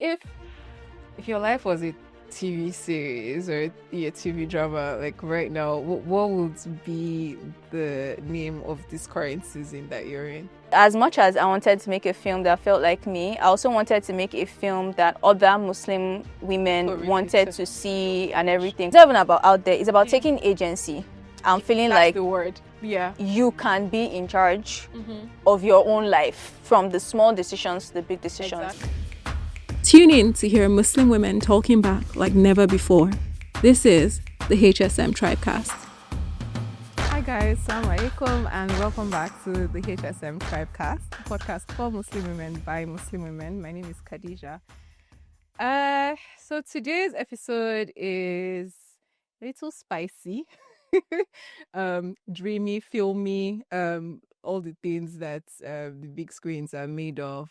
If your life was a TV series or a TV drama, like right now, what would be the name of this current season that you're in? As much as I wanted to make a film that felt like me, I also wanted to make a film that other Muslim women wanted to see and everything. It's not even about out there, it's about taking agency and feeling That's like the word. Yeah. you can be in charge of your own life, from the small decisions to the big decisions. Exactly. Tune in to hear Muslim women talking back like never before. This is the HSM TribeCast. Hi guys, Assalamu alaikum and welcome back to the HSM TribeCast, a podcast for Muslim women by Muslim women. My name is Khadija. So today's episode is a little spicy, dreamy, filmy, all the things that the big screens are made of.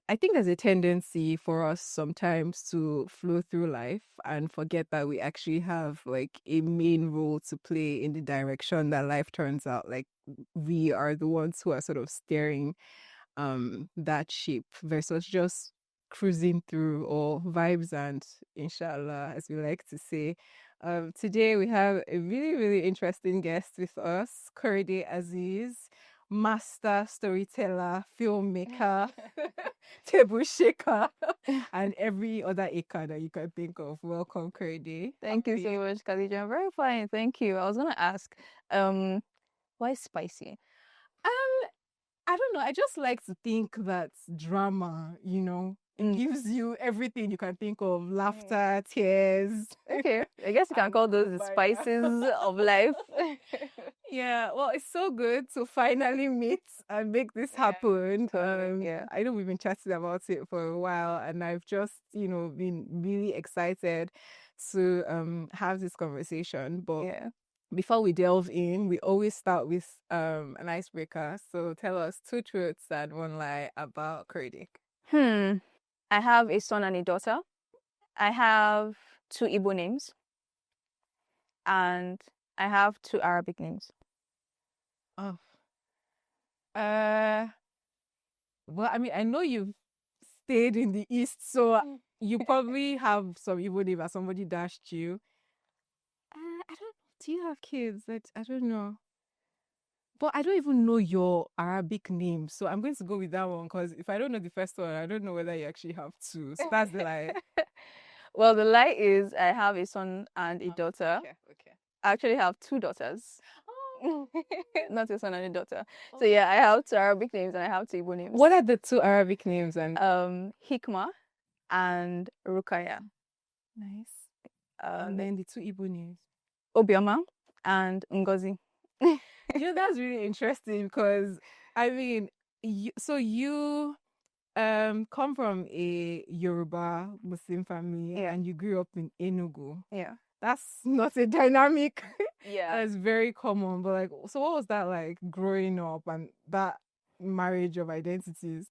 I think there's a tendency for us sometimes to flow through life and forget that we actually have like a main role to play in the direction that life turns out. Like we are the ones who are sort of steering that ship versus just cruising through, or vibes and inshallah, as we like to say. Today we have a really, really interesting guest with us, Korede Azeez, master storyteller, filmmaker, table shaker, and every other acre that you can think of. Welcome, Korede. Thank you so much, Khadija. I'm very fine, thank you. I was gonna ask, why spicy? I don't know. I just like to think that drama, it gives you everything you can think of: laughter, tears. Okay, I guess you can call those the spices of life. Yeah, well, it's so good to finally meet and make this happen. Yeah. I know we've been chatting about it for a while, and I've just, been really excited to have this conversation. But Yeah. before we delve in, we always start with an icebreaker. So tell us 2 truths and 1 lie about Korede. I have a son and a daughter. I have 2 Igbo names. And I have 2 Arabic names. Oh. Well, I mean, I know you've stayed in the East, so you probably have some Igbo name as somebody dashed you. I don't know. Do you have kids? I don't know. But I don't even know your Arabic name, so I'm going to go with that one, because if I don't know the first one, I don't know whether you actually have 2. So that's the lie. Well, the lie is I have a son and a daughter. Okay. I actually have 2 daughters. Not a son and a daughter. So yeah, I have 2 Arabic names and I have 2 Igbo names. What are the 2 Arabic names? And Hikma and Rukaya. nice. And then the 2 Igbo names. Obioma and Ngozi. That's really interesting, because I mean, you come from a Yoruba Muslim family, and you grew up in Enugu. Yeah. That's not a dynamic. Yeah. That's very common. But like, so what was that like growing up and that marriage of identities?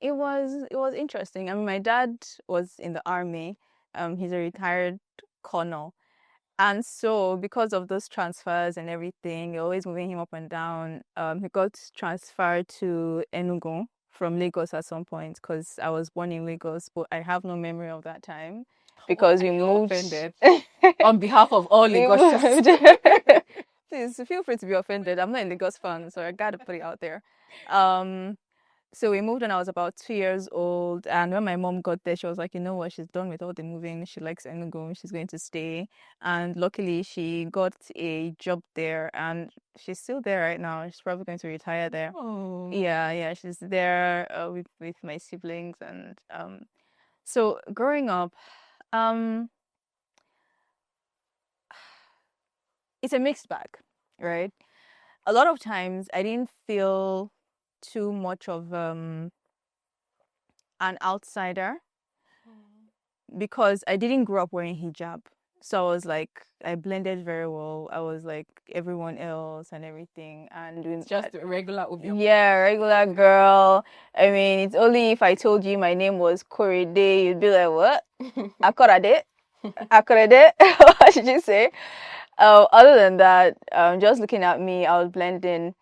It was interesting. I mean, my dad was in the army. He's a retired colonel. And so because of those transfers and everything, you're always moving him up and down. He got transferred to Enugu from Lagos at some point, because I was born in Lagos, but I have no memory of that time because we moved. Offended. On behalf of all Lagos. Please feel free to be offended. I'm not a Lagos fan, so I gotta put it out there. So we moved when I was about 2 years old, and when my mom got there, she was like, you know what, she's done with all the moving. She likes Enugu. She's going to stay. And luckily, she got a job there, and she's still there right now. She's probably going to retire there. Oh. Yeah, she's there with my siblings, and so growing up, it's a mixed bag, right? A lot of times, I didn't feel too much of an outsider because I didn't grow up wearing hijab. So I was like, I blended very well. I was like everyone else and everything, and doing Just a regular Obioma. Yeah, regular girl. I mean, it's only if I told you my name was Korede, you'd be like, what? Akorede? Akorede? What did you say? Other than that, just looking at me, I was blending.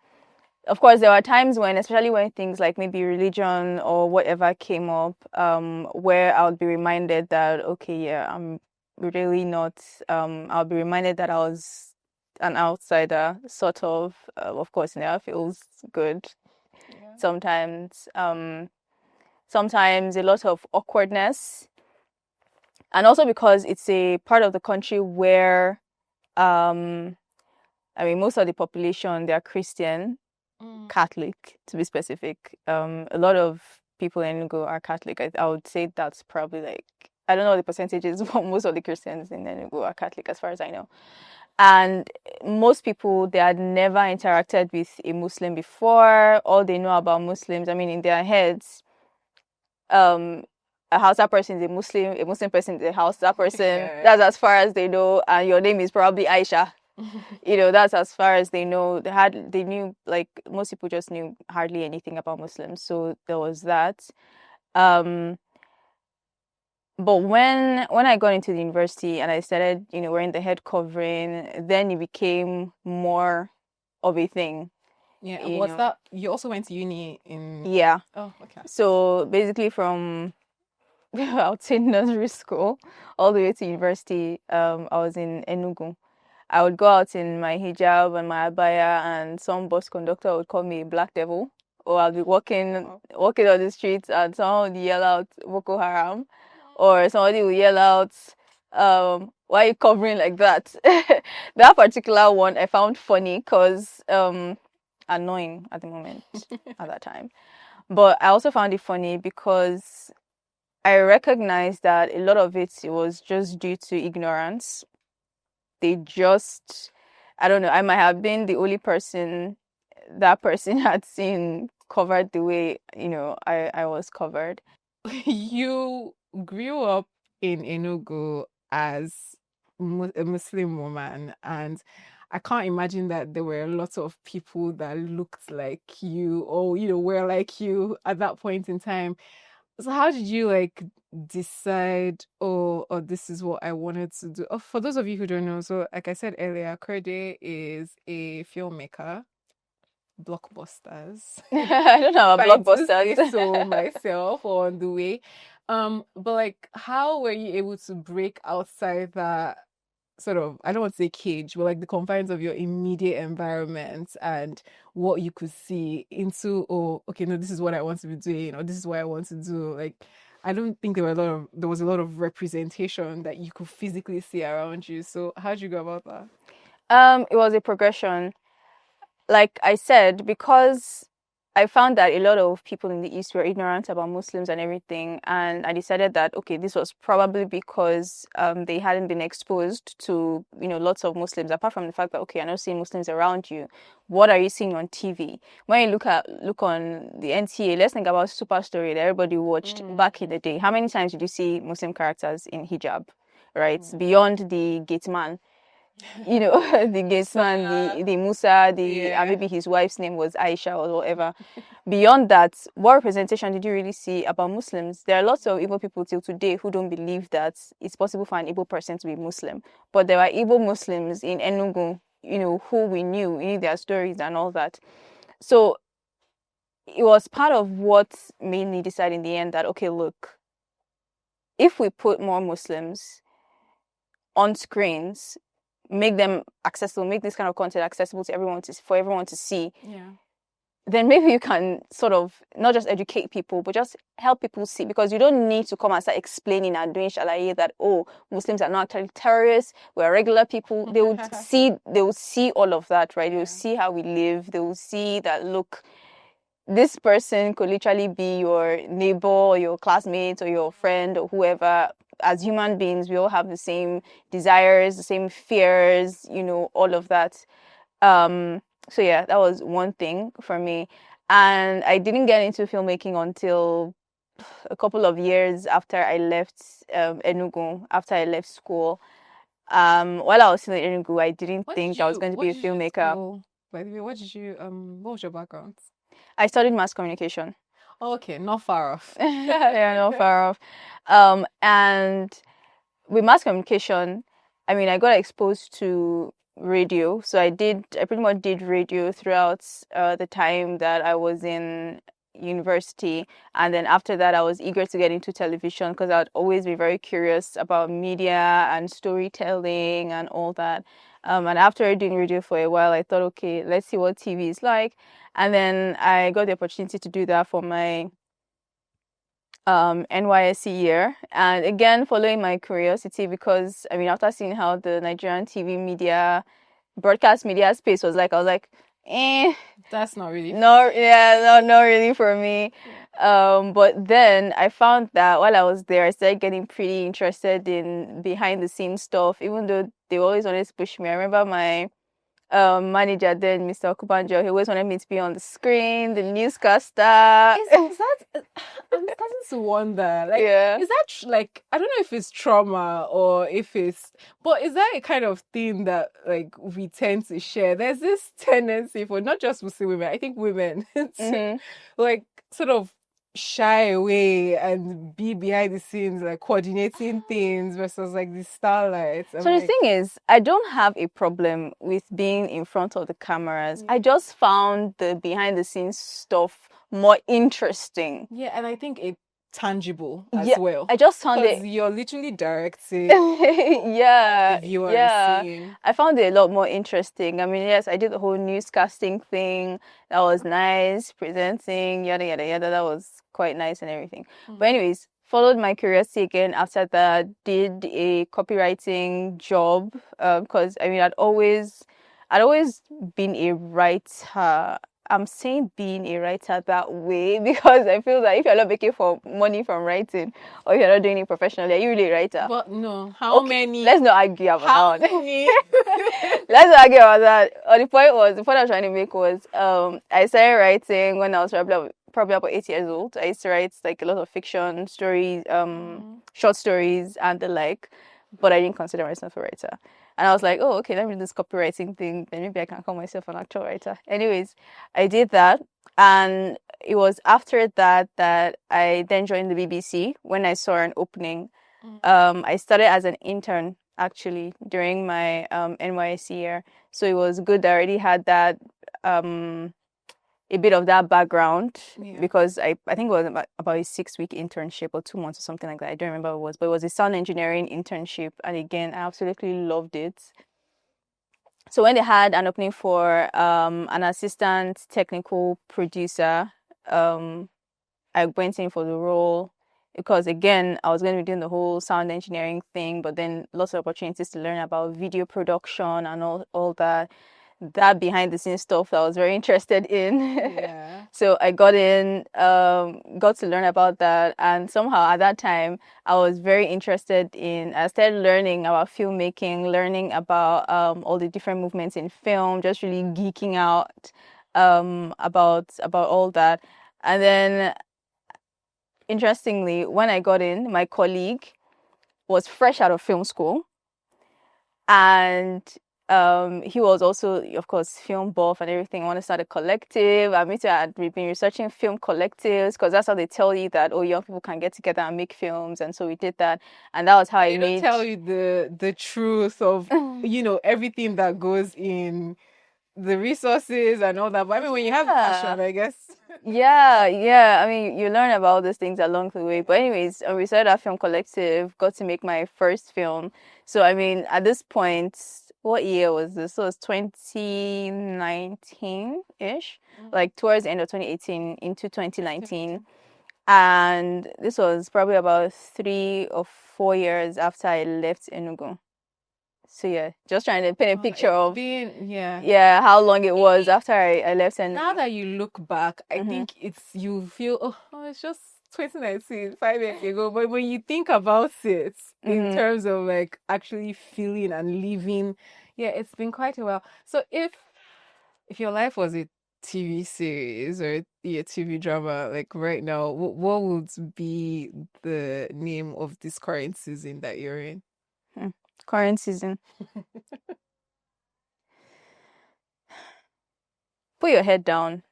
of course, there were times when, especially when things like maybe religion or whatever came up, where I would be reminded that, okay, yeah, I'm really not, I'll be reminded that I was an outsider, sort of course, it feels good. Yeah. Sometimes a lot of awkwardness. And also because it's a part of the country where, most of the population, they're Christian, Catholic, to be specific. A lot of people in Enugu are Catholic. I would say that's probably like, I don't know what the percentages, but most of the Christians in Enugu are Catholic, as far as I know. And most people, they had never interacted with a Muslim before. All they know about Muslims, in their heads, a Hausa person is a Muslim person is a Hausa person. Yeah. That's as far as they know. And your name is probably Aisha. That's as far as they know. They knew, like, most people just knew hardly anything about Muslims. So there was that. But when I got into the university and I started, wearing the head covering, then it became more of a thing. Yeah. Was that you also went to uni in? Yeah. Oh, okay. So basically from I would say nursery school all the way to university, I was in Enugu. I would go out in my hijab and my abaya, and some bus conductor would call me a black devil. Or I'll be walking on the streets and someone would yell out Boko Haram, or somebody would yell out, "Why are you covering like that?" That particular one I found funny because annoying at the moment at that time. But I also found it funny because I recognized that a lot of it was just due to ignorance. They just, I don't know, I might have been the only person that person had seen covered the way, I was covered. You grew up in Enugu as a Muslim woman, and I can't imagine that there were lots of people that looked like you or were like you at that point in time. So how did you like decide, oh, this is what I wanted to do? Oh, for those of you who don't know, so like I said earlier, Korede is a filmmaker, blockbusters. I don't know about Trying to blockbusters. say so myself on the way. But like, how were you able to break outside that sort of, I don't want to say cage, but like the confines of your immediate environment and what you could see into, oh, okay, no, this is what I want to be doing, or this is what I want to do. Like, I don't think there was a lot of representation that you could physically see around you. So how did you go about that? It was a progression. Like I said, because I found that a lot of people in the East were ignorant about Muslims and everything, and I decided that, okay, this was probably because they hadn't been exposed to, lots of Muslims. Apart from the fact that, okay, you're not seeing Muslims around you, what are you seeing on TV? When you look on the NTA, let's think about Super Story that everybody watched back in the day. How many times did you see Muslim characters in hijab, right? Beyond the gate man. The gatesman, the Musa, and maybe his wife's name was Aisha or whatever. Beyond that, what representation did you really see about Muslims? There are lots of Igbo people till today who don't believe that it's possible for an Igbo person to be Muslim. But there were Igbo Muslims in Enugu, who we knew their stories and all that. So it was part of what made me decide in the end that, okay, look, if we put more Muslims on screens, make them accessible, make this kind of content accessible to for everyone to see, then maybe you can sort of not just educate people, but just help people see, because you don't need to come and start explaining and doing shalaye that, oh, Muslims are not actually terrorists, we're regular people. They would see all of that, right? They will see how we live. They will see that, look, this person could literally be your neighbor or your classmate or your friend or whoever. As human beings, we all have the same desires, the same fears, all of that. So yeah, that was one thing for me. And I didn't get into filmmaking until a couple of years after I left Enugu, after I left school. While I was still in Enugu, I didn't think I was going to be a filmmaker. By the way, what was your background? I studied mass communication. Okay, not far off. Yeah, not far off. And with mass communication, I got exposed to radio. So I pretty much did radio throughout the time that I was in university. And then after that, I was eager to get into television because I'd always be very curious about media and storytelling and all that. And after doing radio for a while, I thought, okay, let's see what TV is like. And then I got the opportunity to do that for my NYSC year, and again following my curiosity, because I mean, after seeing how the Nigerian TV media, broadcast media space was like, I was like, That's not really. no, yeah, no, not really for me. But then I found that while I was there, I started getting pretty interested in behind the scenes stuff, even though they always wanted to push me. I remember my manager then, Mr. Okubanjo, he always wanted me to be on the screen, the newscaster. Is that? I'm starting to wonder. Like, Yeah. is that like, I don't know if it's trauma or if it's, but is that a kind of thing that like we tend to share? There's this tendency for not just Muslim women, I think women, to like sort of shy away and be behind the scenes, like coordinating things versus like the starlights. So the thing is, I don't have a problem with being in front of the cameras. I just found the behind the scenes stuff more interesting. Yeah, and I think it's tangible as Yeah, well. I just found Because it. you're literally directing Yeah, the viewer yeah. seeing. I found it a lot more interesting. I mean, yes, I did the whole newscasting thing. That was nice. Presenting, yada yada yada. That was quite nice and everything. But anyways, followed my curiosity again after that. Did a copywriting job because I mean, I'd always been a writer. I'm saying being a writer that way because I feel that if you're not making for money from writing, or if you're not doing it professionally, are you really a writer? But no, how many? Let's not argue about How that. many? Let's not argue about that. The point I was trying to make was, I started writing when I was probably about 8 years old. I used to write like a lot of fiction stories, short stories, and the like, but I didn't consider myself a writer. And I was like, oh, okay, let me do this copywriting thing. Then maybe I can call myself an actual writer. Anyways, I did that. And it was after that that I then joined the BBC when I saw an opening. I started as an intern actually during my NYSC year. So it was good that I already had that a bit of that background because I think it was about a 6-week internship or 2 months or something like that. I don't remember what it was, but it was a sound engineering internship. And again, I absolutely loved it. So when they had an opening for an assistant technical producer, I went in for the role because again, I was going to be doing the whole sound engineering thing, but then lots of opportunities to learn about video production and all that behind the scenes stuff that I was very interested in. Yeah. So I got in, got to learn about that. And somehow at that time, I was very interested I started learning about filmmaking, learning about all the different movements in film, just really geeking out about all that. And then, interestingly, when I got in, my colleague was fresh out of film school. And he was also, of course, film buff and everything. I want to start a collective. I mean, I had been researching film collectives because that's how they tell you that, oh, young people can get together and make films. And so we did that. And that was how They don't tell you the truth of, everything that goes in the resources and all that. But I mean, when you have passion, I guess. Yeah. I mean, you learn about those things along the way. But anyways, we started our film collective, got to make my first film. So, I mean, at this point, what year was this? So it was 2019-ish, like towards the end of 2018 into 2019. And this was probably about 3 or 4 years after I left Enugu. So yeah, just trying to paint a picture of how long it was after I left. And now that you look back, I think you feel, it's just 2019, 5 years ago. But when you think about it in terms of like actually feeling and living, it's been quite a while. So if your life was a TV series or a TV drama, like right now, what would be the name of this current season that you're in? Current season. Put your head down.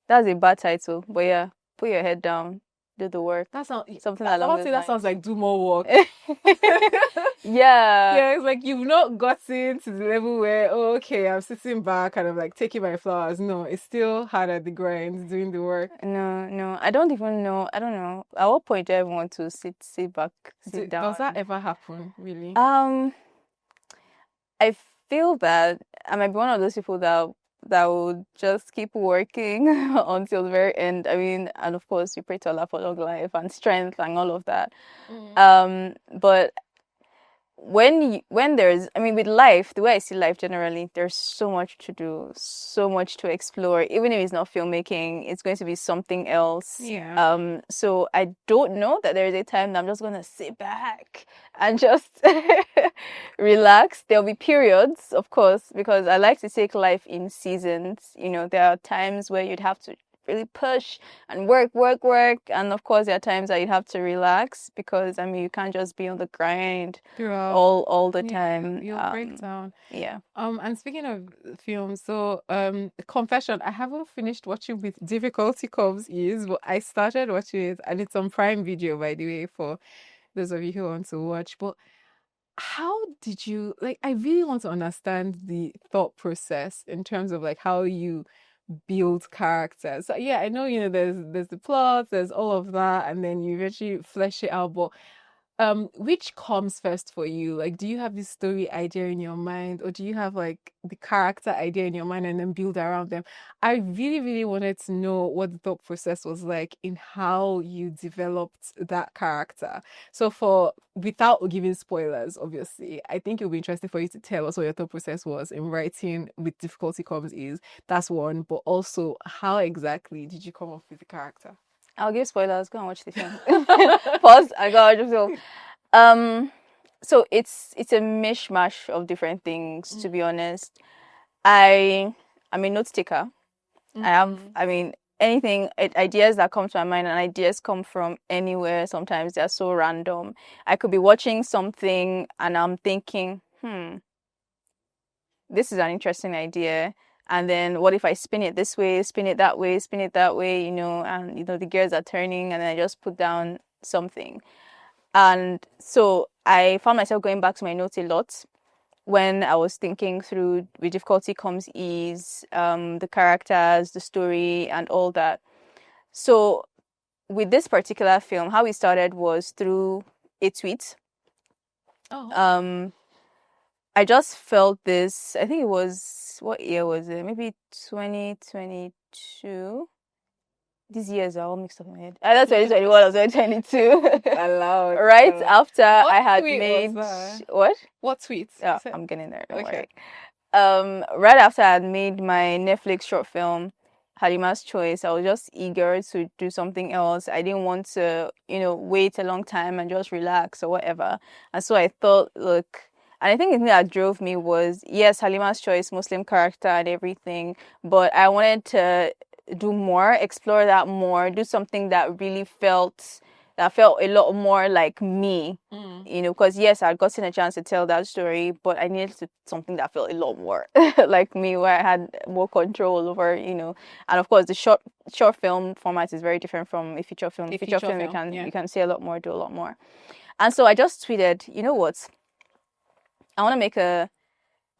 That's a bad title, but yeah, put your head down. do the work. That sounds Something along those that lines. sounds like do more work. Yeah. Yeah, it's like you've not gotten to the level where, oh, okay, I'm sitting back kind of like taking my flowers. No, it's still hard at the grind, doing the work. No, I don't even know. I don't know. At what point do I want to sit back, sit down? Does that ever happen, really? I feel that I might be one of those people that would just keep working until the very end. I mean, and of course, you pray to Allah for long life and strength and all of that. But when there's, I mean, with life, the way I see life generally, there's so much to do, so much to explore. Even if it's not filmmaking, it's going to be something else. Yeah. So I don't know that there is a time that I'm just gonna sit back and just relax. There'll be periods, of course, because I like to take life in seasons. You know, there are times where you'd have to really push and work, and of course there are times that you have to relax, because I mean you can't just be on the grind Throughout. all the time. You'll break down. Yeah. And speaking of films, so confession, I haven't finished watching With Difficulty Comes Ease, but I started watching it, and it's on Prime Video, by the way, for those of you who want to watch. But how did you, like, I really want to understand the thought process in terms of like how you build characters. So yeah, I know, you know, there's the plot, there's all of that, and then you eventually flesh it out. But which comes first for you? Like, do you have this story idea in your mind, or do you have like the character idea in your mind and then build around them? I really, really wanted to know what the thought process was like in how you developed that character. So without giving spoilers, obviously, I think it would be interesting for you to tell us what your thought process was in writing With Difficulty Comes Ease. That's one, but also how exactly did you come up with the character? I'll give spoilers. Go and watch the film. Pause. I go watch the film. So it's a mishmash of different things. To be honest, I'm a note taker. I mean, anything, ideas that come to my mind, and ideas come from anywhere. Sometimes they're so random. I could be watching something and I'm thinking, this is an interesting idea. And then what if I spin it this way, spin it that way, spin it that way, you know, and, you know, the gears are turning, and then I just put down something. And so I found myself going back to my notes a lot when I was thinking through With Difficulty Comes Ease, the characters, the story, and all that. So with this particular film, how it started was through a tweet. I just felt this, I think it was, what year was it? Maybe 2022. These years are all mixed up in my head. That's 2021 or 2022. Allowed. Right after I had tweet made... was that? What? What tweet? Yeah, I'm getting there. Don't Okay. worry. Right after I had made my Netflix short film, Halima's Choice, I was just eager to do something else. I didn't want to, you know, wait a long time and just relax or whatever. And so I thought, look... And I think the thing that drove me was, yes, Halima's Choice, Muslim character and everything, but I wanted to do more, explore that more, do something that really felt a lot more like me, you know, because yes, I'd gotten a chance to tell that story, but I needed something that felt a lot more like me, where I had more control over, you know. And of course, the short film format is very different from a feature film. Feature film, you can say a lot more, do a lot more. And so I just tweeted, you know what? I want to make a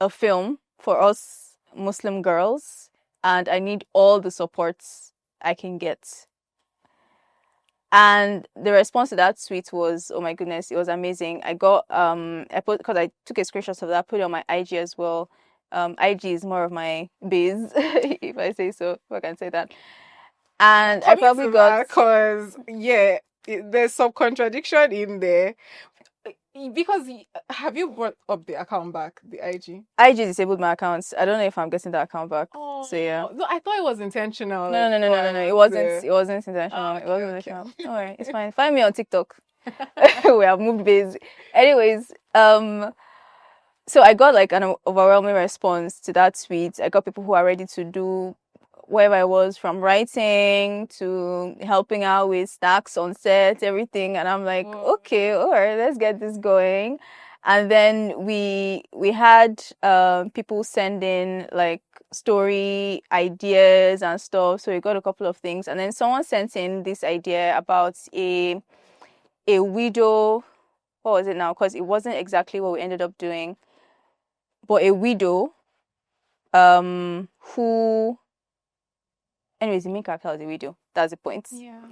film for us Muslim girls, and I need all the supports I can get. And the response to that tweet was, oh my goodness, it was amazing. I got because I took a screenshot of that, put it on my IG as well. IG is more of my biz, if I say so, if I can say that. And I probably got, because there's some contradiction in there. Because have you brought up the account back, the IG? IG disabled my accounts. I don't know if I'm getting that account back. Oh, so yeah. No, I thought it was intentional. No. It wasn't. It wasn't intentional. It wasn't intentional. Don't worry, it's fine. Find me on TikTok. We have moved base. Anyways, so I got like an overwhelming response to that tweet. I got people who are ready to do wherever I was, from writing to helping out with snacks on set, everything. And I'm like, okay, all right, let's get this going. And then we had people send in like story ideas and stuff. So we got a couple of things, and then someone sent in this idea about a widow. What was it now? Because it wasn't exactly what we ended up doing, but a widow, who, anyways, the main character was a widow. That's the point. Yeah.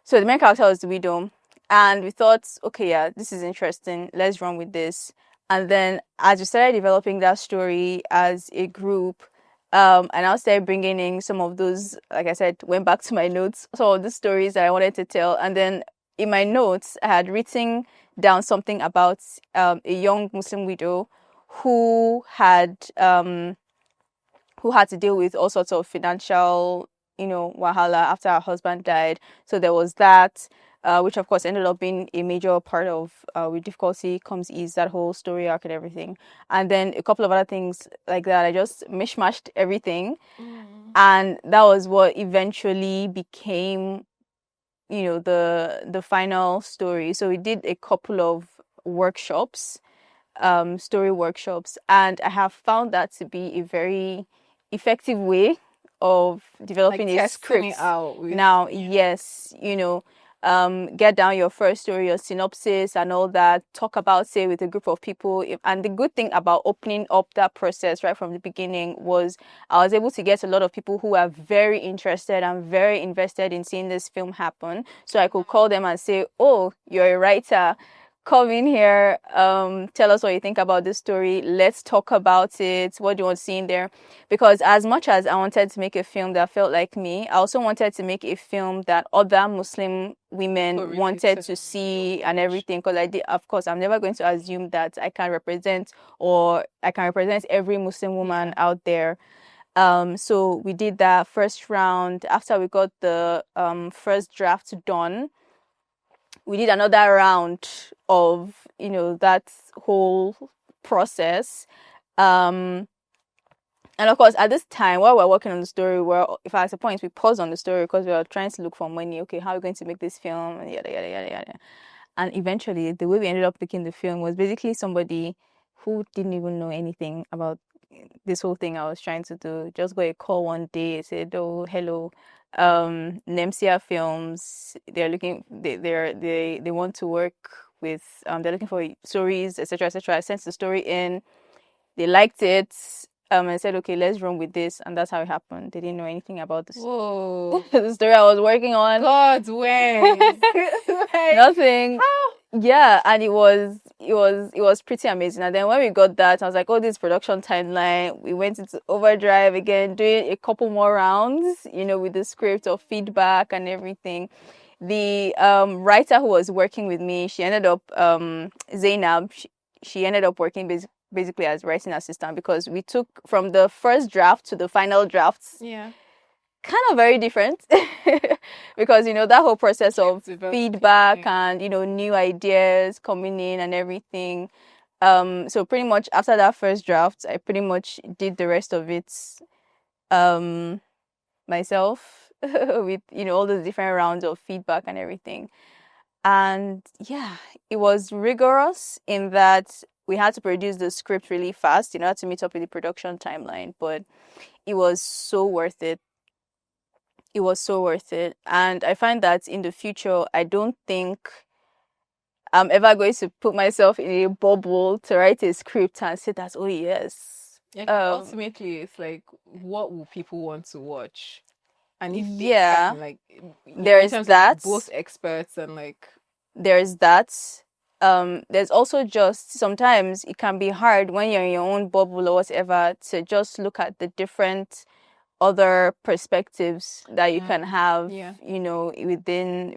So the main character was the widow, and we thought, okay, yeah, this is interesting. Let's run with this. And then as we started developing that story as a group, and I started bringing in some of those, like I said, went back to my notes, some of the stories that I wanted to tell. And then in my notes, I had written down something about a young Muslim widow who had to deal with all sorts of financial, wahala after her husband died. So there was that, which of course ended up being a major part of With Difficulty Comes Ease, that whole story arc and everything. And then a couple of other things like that. I just mishmashed everything. And that was what eventually became, the final story. So we did a couple of workshops, story workshops, and I have found that to be a very effective way of developing Like a testing script. it out with, Now, yes, get down your first story, your synopsis and all that, talk about it with a group of people. And the good thing about opening up that process right from the beginning was I was able to get a lot of people who are very interested and very invested in seeing this film happen. So I could call them and say, oh, you're a writer, come in here, tell us what you think about this story, let's talk about it, what do you want to see in there. Because as much as I wanted to make a film that felt like me, I also wanted to make a film that other Muslim women wanted to see and everything. Because of course, I'm never going to assume that I can represent every Muslim woman out there. So we did that first round. After we got the first draft done, we did another round of that whole process. And of course, at this time, while we're working on the story, if at a point we paused on the story because we were trying to look for money. Okay, how are we going to make this film? And yada yada yada yada. And eventually, the way we ended up making the film was basically somebody who didn't even know anything about this whole thing I was trying to do. Just got a call one day, said, "Oh, hello, Nemsia Films. They're looking. They want to work with. They're looking for stories, etc., etc." I sent the story in. They liked it. And said, "Okay, let's run with this," and that's how it happened. They didn't know anything about this. whoa, The story I was working on. God's way. Like, Nothing. how? Yeah, and it was pretty amazing. And then when we got that, I was like, oh, this production timeline. We went into overdrive again, doing a couple more rounds, with the script of feedback and everything. The writer who was working with me, she ended up Zainab. She ended up working basically as writing assistant, because we took from the first draft to the final drafts. Yeah. Kind of very different because that whole process of feedback and new ideas coming in and everything. So pretty much after that first draft, I pretty much did the rest of it myself with all the different rounds of feedback and everything. And yeah, it was rigorous in that we had to produce the script really fast, had to meet up with the production timeline, but it was so worth it. It was so worth it. And I find that in the future, I don't think I'm ever going to put myself in a bubble to write a script and say that, oh, yes. Yeah, 'cause ultimately, it's like, what will people want to watch? And if they Yeah, can, like, there's in terms that. of both experts and like, There's that. There's also just sometimes it can be hard when you're in your own bubble or whatever to just look at the different other perspectives that you can have,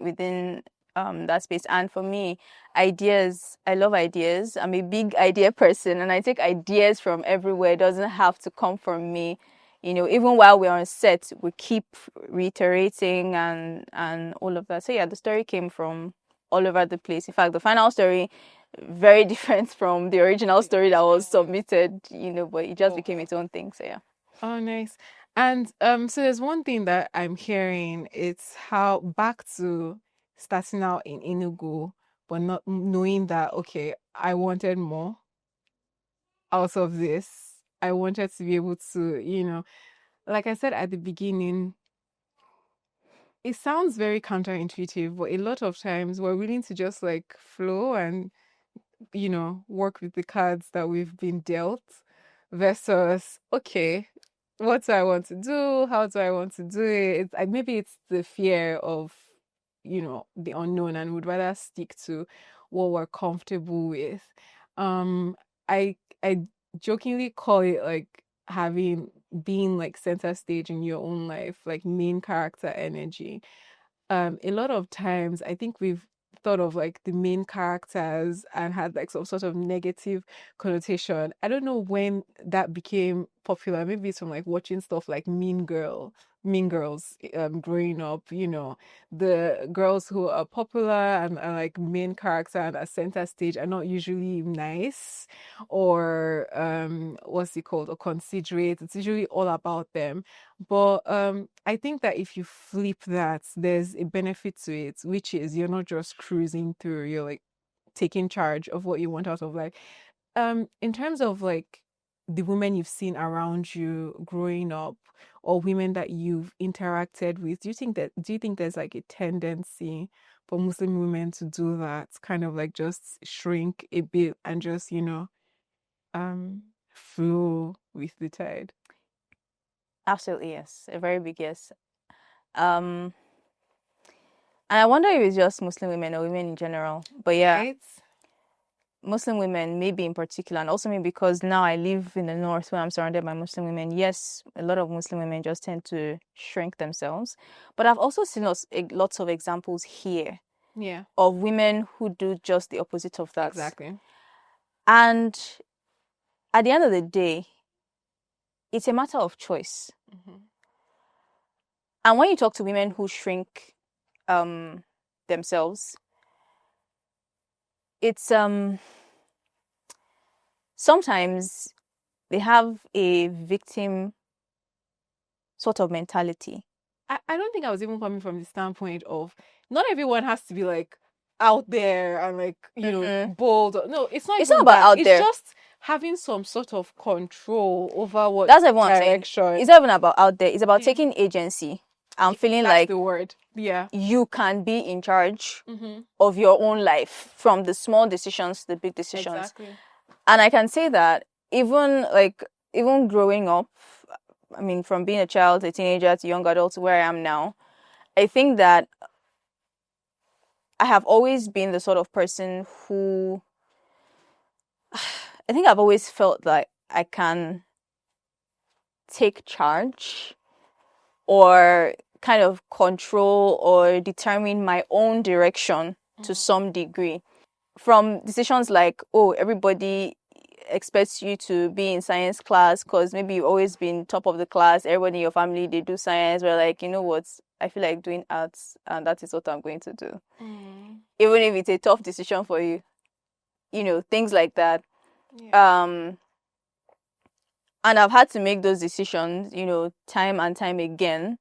within that space. And for me, ideas, I love ideas. I'm a big idea person, and I take ideas from everywhere. It doesn't have to come from me. Even while we're on set, we keep reiterating and all of that. So yeah, the story came from all over the place. In fact, the final story, very different from the original story that was submitted, but it just became its own thing. So yeah. oh, nice. And so there's one thing that I'm hearing. It's how back to starting out in Enugu, but not knowing that, okay, I wanted more out of this. I wanted to be able to, like I said at the beginning, it sounds very counterintuitive, but a lot of times we're willing to just like flow and, work with the cards that we've been dealt versus, okay, what do I want to do? How do I want to do it? Maybe it's the fear of, the unknown, and would rather stick to what we're comfortable with. Um, I jokingly call it like being like center stage in your own life, like main character energy. A lot of times I think we've thought of like the main characters and had like some sort of negative connotation. I don't know when that became popular. Maybe it's from like watching stuff like Mean Girls, growing up, the girls who are popular and are like main character and are center stage are not usually nice or what's it called, or considerate. It's usually all about them. But I think that if you flip that, there's a benefit to it, which is you're not just cruising through, you're like taking charge of what you want out of life. In terms of like the women you've seen around you growing up or women that you've interacted with, do you think there's like a tendency for Muslim women to do that, kind of like just shrink a bit and just, um flow with the tide? Absolutely, yes. A very big yes. Um, and I wonder if it's just Muslim women or women in general. But yeah, Right? Muslim women, maybe in particular, and also maybe because now I live in the north where I'm surrounded by Muslim women. Yes, a lot of Muslim women just tend to shrink themselves. But I've also seen lots of examples here Yeah, of women who do just the opposite of that. exactly. And at the end of the day, it's a matter of choice. Mm-hmm. And when you talk to women who shrink themselves, it's sometimes they have a victim sort of mentality. I don't think I was even coming from the standpoint of not everyone has to be like out there and like, bold. No, it's not It's even not about that. out It's there. just having some sort of control over what That's what I'm saying. direction. It's not even about out there. It's about Yeah. taking agency and feeling That's like the word. Yeah. you can be in charge Mm-hmm. of your own life, from the small decisions to the big decisions. Exactly. And I can say that even growing up, I mean, from being a child, a teenager to young adult to where I am now, I think that I have always been the sort of person who I think I've always felt like I can take charge or kind of control or determine my own direction to some degree. From decisions like, oh, everybody expects you to be in science class because maybe you've always been top of the class. Everybody in your family, they do science. We're like, you know what? I feel like doing arts and that is what I'm going to do. Even if it's a tough decision for you, things like that. Yeah. And I've had to make those decisions, time and time again.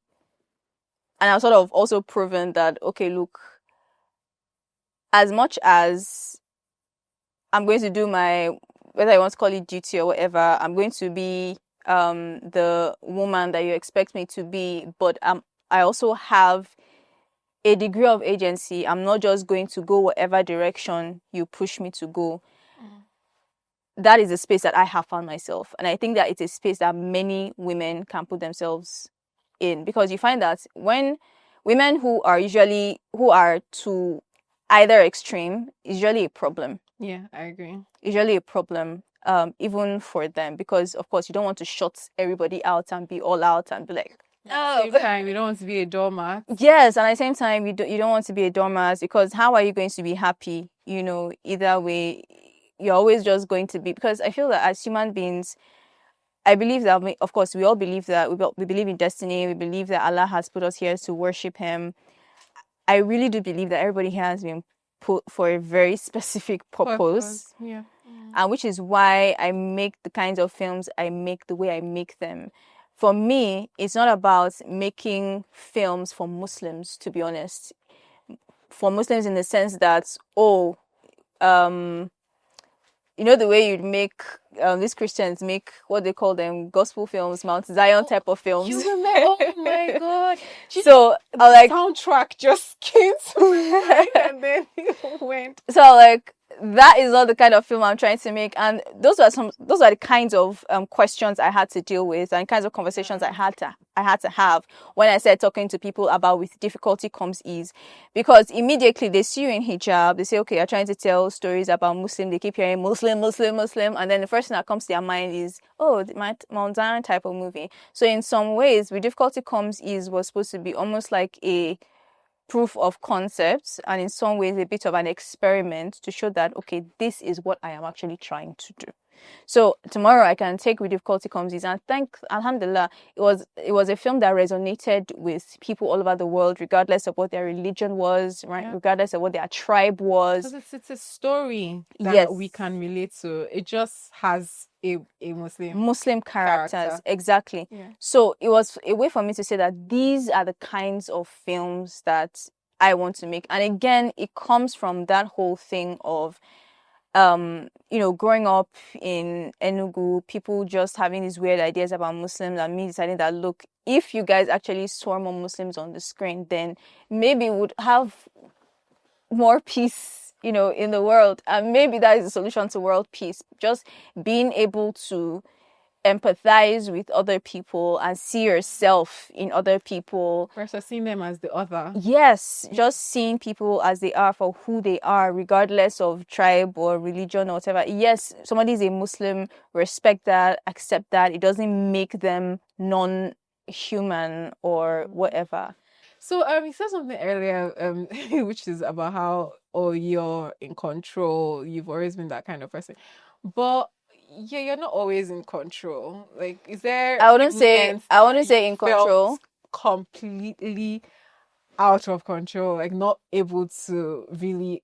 And I've sort of also proven that, okay, look, as much as I'm going to do my, whether I want to call it duty or whatever, I'm going to be the woman that you expect me to be, but I also have a degree of agency. I'm not just going to go whatever direction you push me to go. That is a space that I have found myself. And I think that it's a space that many women can put themselves in, because you find that when women who are to either extreme is usually a problem. Yeah, I agree. Usually a problem, even for them, because of course you don't want to shut everybody out and be all out and be like, At the same time, you don't want to be a doormat. yes, and at the same time you don't want to be a doormat, because how are you going to be happy? Either way, you're always just going to be, because I feel that as human beings, I believe that, of course, we all believe that we believe in destiny. We believe that Allah has put us here to worship Him. I really do believe that everybody here has been put for a very specific purpose. Yeah. And which is why I make the kinds of films I make the way I make them. For me, it's not about making films for Muslims, to be honest. For Muslims in the sense that, the way you'd make these Christians make what they call them gospel films, Mount Zion type of films. You remember? Oh my god! So The like soundtrack just came to my mind, and then it went. So like that is not the kind of film I'm trying to make, and those are the kinds of questions I had to deal with, and kinds of conversations I had to have when I started talking to people about with difficulty comes ease, because immediately they see you in hijab, they say, okay, you're trying to tell stories about Muslim, they keep hearing Muslim, and then the first thing that comes to their mind is, oh, the Mount Zion type of movie. So in some ways, with difficulty comes ease was supposed to be almost like a proof of concept, and in some ways a bit of an experiment to show that, okay, this is what I am actually trying to do. So tomorrow I can take With Difficulty Comes Ease, and alhamdulillah, it was a film that resonated with people all over the world, regardless of what their religion was, right? Yeah. Regardless of what their tribe was. Because it's a story that we can relate to. It just has a Muslim characters. Exactly. Yeah. So it was a way for me to say that these are the kinds of films that I want to make. And again, it comes from that whole thing of growing up in Enugu, people just having these weird ideas about Muslims, and me deciding that, look, if you guys actually saw more Muslims on the screen, then maybe we would have more peace, in the world. And maybe that is the solution to world peace. Just being able to empathize with other people and see yourself in other people versus seeing them as the other. Yes, just seeing people as they are for who they are, regardless of tribe or religion or whatever. Yes, somebody is a Muslim, respect that, accept that. It doesn't make them non-human or whatever. So you said something earlier, which is about how you're in control. You've always been that kind of person, but yeah, you're not always in control. Like, is there? I wouldn't say in control. Completely out of control, like not able to really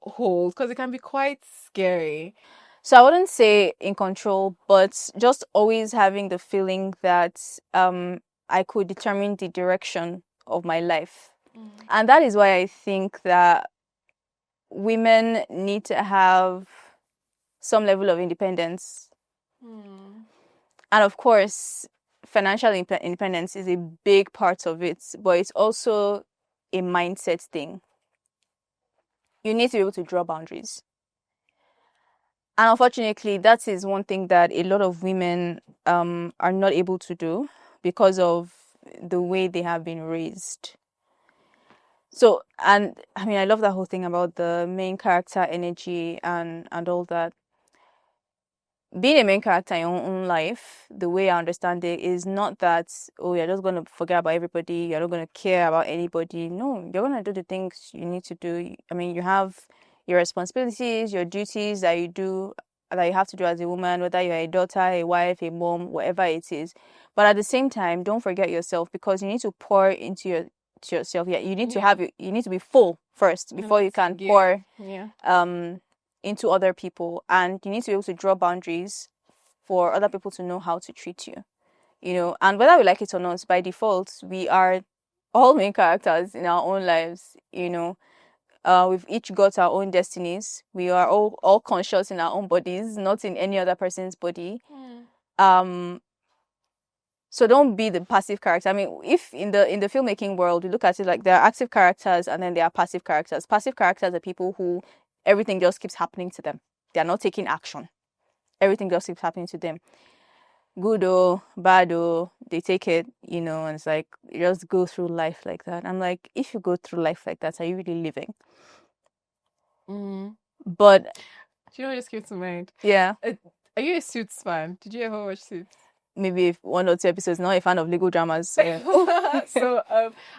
hold, because it can be quite scary. So I wouldn't say in control, but just always having the feeling that I could determine the direction of my life. And that is why I think that women need to have some level of independence. And of course, financial independence is a big part of it, but it's also a mindset thing. You need to be able to draw boundaries. And unfortunately, that is one thing that a lot of women are not able to do because of the way they have been raised. So, and I mean, I love that whole thing about the main character energy and all that. Being a main character in your own life, the way I understand it, is not that, oh, you're just going to forget about everybody, you're not going to care about anybody. No, you're going to do the things you need to do. I mean, you have your responsibilities, your duties that you have to do as a woman, whether you're a daughter, a wife, a mom, whatever it is. But at the same time, don't forget yourself, because you need to pour into yourself. Yeah, you need to be full first before you can pour into other people, and you need to be able to draw boundaries for other people to know how to treat you. And whether we like it or not, by default, we are all main characters in our own lives. We've each got our own destinies. We are all conscious in our own bodies, not in any other person's body. So don't be the passive character. I mean, if in the filmmaking world, we look at it like there are active characters and then there are passive characters. Passive characters are people who everything just keeps happening to them. They are not taking action. Everything just keeps happening to them. Good or bad or they take it, and it's like you just go through life like that. I'm like, if you go through life like that, are you really living? But do you know what just came to mind? Yeah. Are you a Suits fan? Did you ever watch Suits? Maybe 1 or 2 episodes. Not a fan of legal dramas. So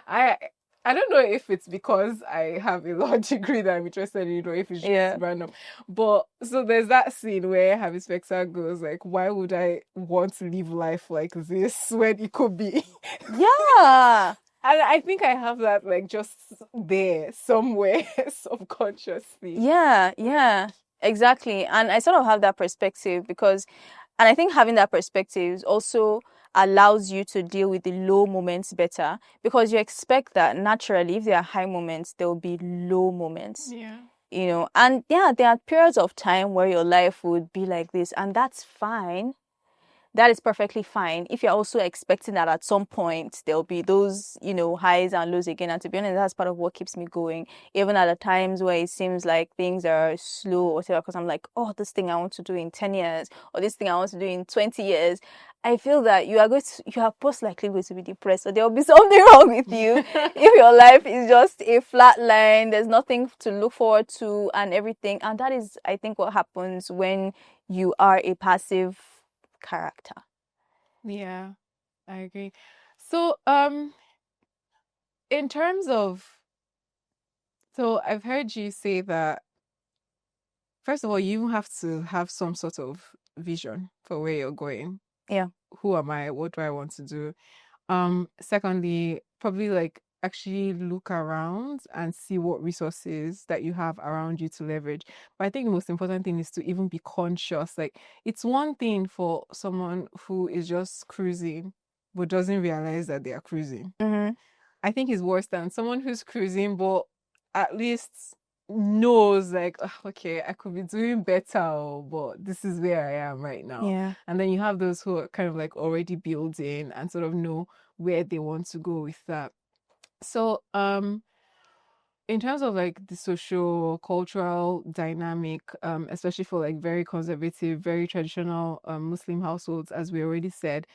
I don't know if it's because I have a law degree that I'm interested in, or if it's just random. But so there's that scene where Harvey Specter goes like, "Why would I want to live life like this when it could be?" Yeah. And I think I have that like just there somewhere subconsciously. Yeah, exactly. And I sort of have that perspective and I think having that perspective also allows you to deal with the low moments better, because you expect that naturally if there are high moments, there will be low moments. Yeah. And yeah, there are periods of time where your life would be like this, and that's fine. That is perfectly fine. If you're also expecting that at some point there'll be those, highs and lows again. And to be honest, that's part of what keeps me going. Even at the times where it seems like things are slow or whatever, because I'm like, oh, this thing I want to do in 10 years or this thing I want to do in 20 years. I feel that you are most likely going to be depressed, or there will be something wrong with you if your life is just a flat line. There's nothing to look forward to and everything. And that is, I think, what happens when you are a passive character. Yeah, I agree. So, in terms of, so I've heard you say that, first of all, you have to have some sort of vision for where you're going. Yeah. Who am I? What do I want to do? Secondly, probably like actually look around and see what resources that you have around you to leverage. But I think the most important thing is to even be conscious. Like, it's one thing for someone who is just cruising but doesn't realize that they are cruising. Mm-hmm. I think it's worse than someone who's cruising but at least knows, like, "Ugh, okay, I could be doing better, but this is where I am right now." Yeah. And then you have those who are kind of like already building and sort of know where they want to go with that. So, in terms of like the social cultural dynamic, especially for like very conservative, very traditional Muslim households, as we already said,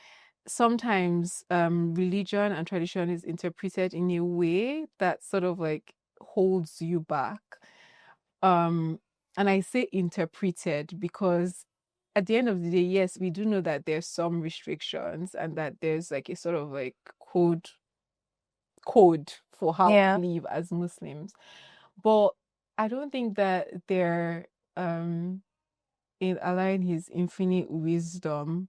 sometimes religion and tradition is interpreted in a way that sort of like holds you back. um and I say interpreted because at the end of the day, yes, we do know that there's some restrictions and that there's like a sort of like code for how Yeah. to live as Muslims, but I don't think that they're in allowing his infinite wisdom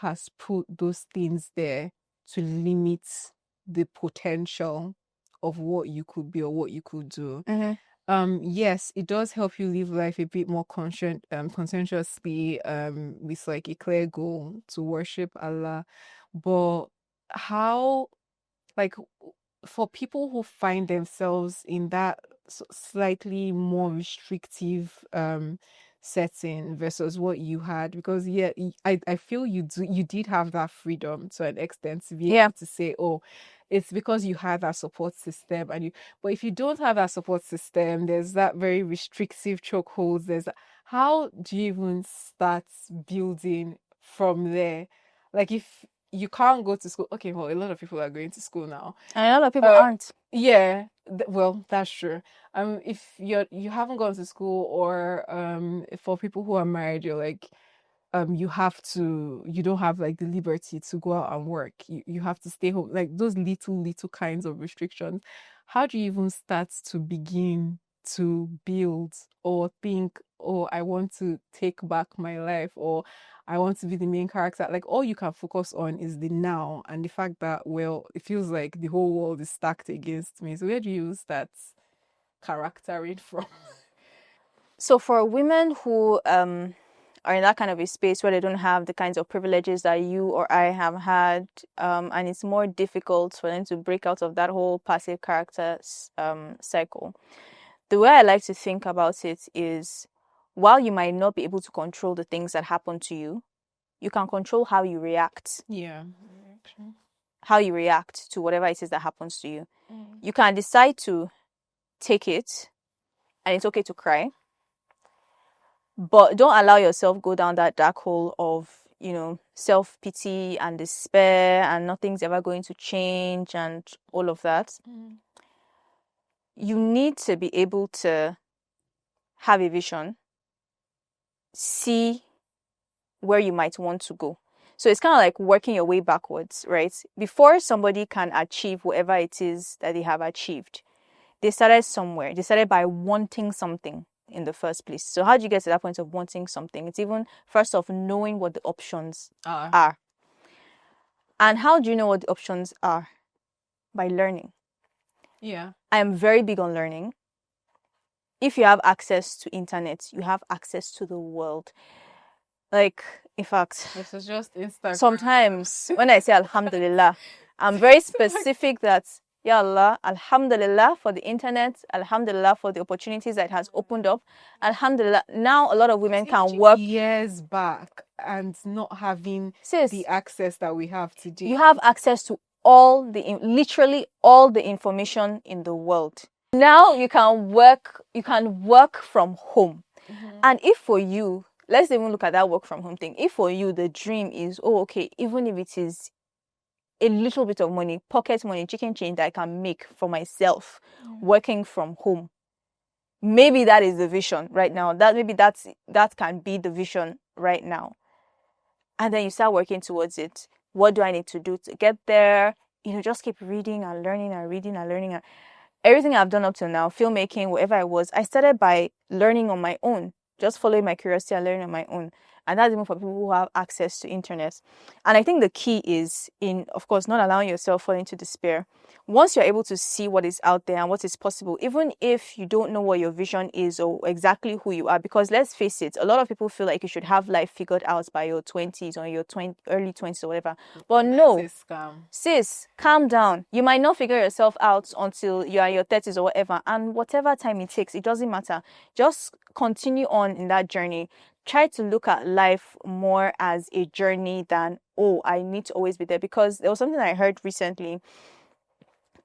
has put those things there to limit the potential of what you could be or what you could do. Mm-hmm. Yes, it does help you live life a bit more conscientiously, with like a clear goal to worship Allah. But how, like, for people who find themselves in that slightly more restrictive setting versus what you had, because yeah, I feel you did have that freedom to an extent to be Yeah. able to say, oh, it's because you had that support system. But if you don't have that support system, there's that very restrictive chokeholds. How do you even start building from there? Like, if you can't go to school. Okay, well, a lot of people are going to school now. And a lot of people Uh, aren't. yeah, well, that's true. If you haven't gone to school, or for people who are married, you're like, you don't have like the liberty to go out and work. You have to stay home. Like, those little kinds of restrictions. How do you even start to begin to build or think, oh, I want to take back my life, or I want to be the main character? Like, all you can focus on is the now and the fact that, well, it feels like the whole world is stacked against me. So where do you start charactering from? So for women who are in that kind of a space where they don't have the kinds of privileges that you or I have had, and it's more difficult for them to break out of that whole passive character cycle. The way I like to think about it is, while you might not be able to control the things that happen to you, you can control how you react. Yeah. How you react to whatever it is that happens to you. You can decide to take it, and it's okay to cry, but don't allow yourself go down that dark hole of, self-pity and despair and nothing's ever going to change and all of that. You need to be able to have a vision, see where you might want to go. So it's kind of like working your way backwards, right? Before somebody can achieve whatever it is that they have achieved, they started somewhere. They started by wanting something in the first place. So how do you get to that point of wanting something? It's even first off knowing what the options are. And how do you know what the options are? By learning. Yeah. I am very big on learning. If you have access to internet, you have access to the world. Like, in fact, This is just Instagram. sometimes when I say Alhamdulillah, I'm very specific that, Ya Allah, alhamdulillah for the internet, alhamdulillah for the opportunities that it has opened up. Alhamdulillah, now a lot of women can work. Years back and not having Sis, the access that we have today. you have access to literally all the information in the world. Now you can work from home. And if for you, let's even look at that work from home thing. If for you the dream is, oh, okay, even if it is a little bit of money, pocket money, chicken change that I can make for myself working from home, maybe that is the vision right now. That can be the vision right now. And then you start working towards it. What do I need to do to get there? Just keep reading and learning and reading and learning. Everything I've done up till now, filmmaking, whatever I was, I started by learning on my own, just following my curiosity and learning on my own. And that's even for people who have access to internet. And I think the key is in, of course, not allowing yourself fall into despair. Once you're able to see what is out there and what is possible, even if you don't know what your vision is or exactly who you are, because let's face it, a lot of people feel like you should have life figured out by your 20s or your early 20s or whatever. But no, sis, calm down. You might not figure yourself out until you are in your 30s or whatever. And whatever time it takes, it doesn't matter. Just continue on in that journey. Try to look at life more as a journey than, oh, I need to always be there. Because there was something I heard recently.